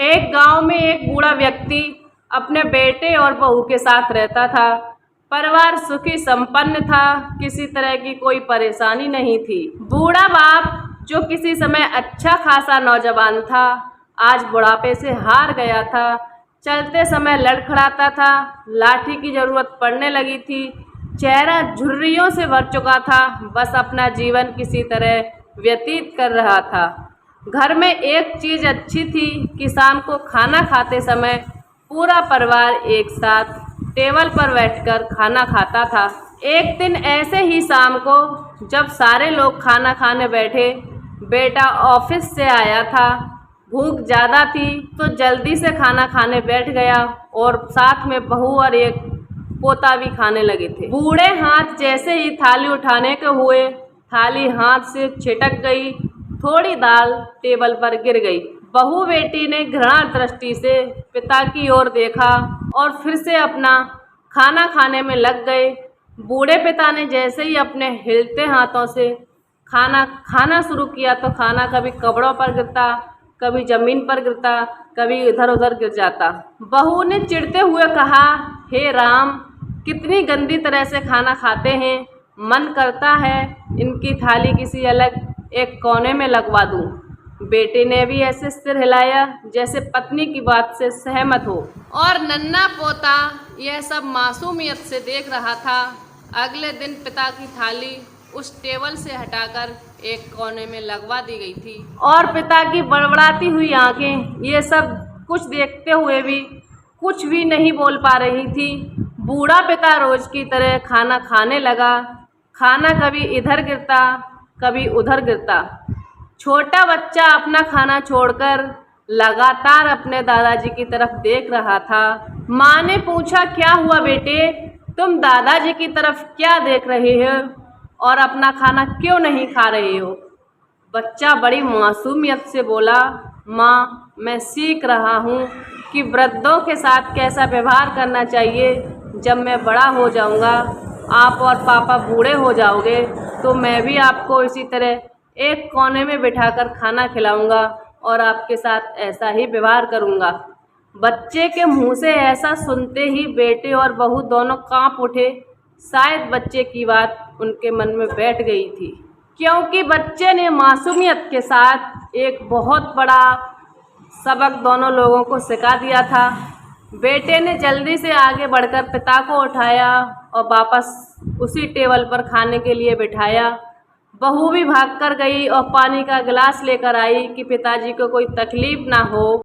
एक गांव में एक बूढ़ा व्यक्ति अपने बेटे और बहू के साथ रहता था। परिवार सुखी संपन्न था, किसी तरह की कोई परेशानी नहीं थी। बूढ़ा बाप, जो किसी समय अच्छा खासा नौजवान था, आज बुढ़ापे से हार गया था। चलते समय लड़खड़ाता था, लाठी की जरूरत पड़ने लगी थी, चेहरा झुर्रियों से भर चुका था, बस अपना जीवन किसी तरह व्यतीत कर रहा था। घर में एक चीज अच्छी थी कि शाम को खाना खाते समय पूरा परिवार एक साथ टेबल पर बैठकर खाना खाता था। एक दिन ऐसे ही शाम को जब सारे लोग खाना खाने बैठे, बेटा ऑफिस से आया था, भूख ज़्यादा थी तो जल्दी से खाना खाने बैठ गया और साथ में बहू और एक पोता भी खाने लगे थे। बूढ़े हाथ जैसे ही थाली उठाने के हुए, थाली हाथ से छिटक गई, थोड़ी दाल टेबल पर गिर गई। बहू बेटी ने घृणा दृष्टि से पिता की ओर देखा और फिर से अपना खाना खाने में लग गए। बूढ़े पिता ने जैसे ही अपने हिलते हाथों से खाना खाना शुरू किया तो खाना कभी कपड़ों पर गिरता, कभी जमीन पर गिरता, कभी इधर उधर गिर जाता। बहू ने चिढ़ते हुए कहा, हे राम, कितनी गंदी तरह से खाना खाते हैं, मन करता है इनकी थाली किसी अलग एक कोने में लगवा दूं। बेटे ने भी ऐसे सिर हिलाया जैसे पत्नी की बात से सहमत हो, और नन्हा पोता यह सब मासूमियत से देख रहा था। अगले दिन पिता की थाली उस टेबल से हटाकर एक कोने में लगवा दी गई थी और पिता की बड़बड़ाती हुई आंखें ये सब कुछ देखते हुए भी कुछ भी नहीं बोल पा रही थी। बूढ़ा पिता रोज की तरह खाना खाने लगा। खाना कभी इधर गिरता, कभी उधर गिरता। छोटा बच्चा अपना खाना छोड़कर लगातार अपने दादाजी की तरफ देख रहा था। माँ ने पूछा, क्या हुआ बेटे, तुम दादाजी की तरफ क्या देख रहे हो और अपना खाना क्यों नहीं खा रहे हो? बच्चा बड़ी मासूमियत से बोला, माँ, मैं सीख रहा हूँ कि वृद्धों के साथ कैसा व्यवहार करना चाहिए। जब मैं बड़ा हो जाऊँगा, आप और पापा बूढ़े हो जाओगे, तो मैं भी आपको इसी तरह एक कोने में बिठाकर खाना खिलाऊंगा और आपके साथ ऐसा ही व्यवहार करूंगा। बच्चे के मुंह से ऐसा सुनते ही बेटे और बहू दोनों कांप उठे। शायद बच्चे की बात उनके मन में बैठ गई थी, क्योंकि बच्चे ने मासूमियत के साथ एक बहुत बड़ा सबक दोनों लोगों को सिखा दिया था। बेटे ने जल्दी से आगे बढ़कर पिता को उठाया और वापस उसी टेबल पर खाने के लिए बिठाया। बहू भी भागकर गई और पानी का गिलास लेकर आई कि पिताजी को कोई तकलीफ ना हो।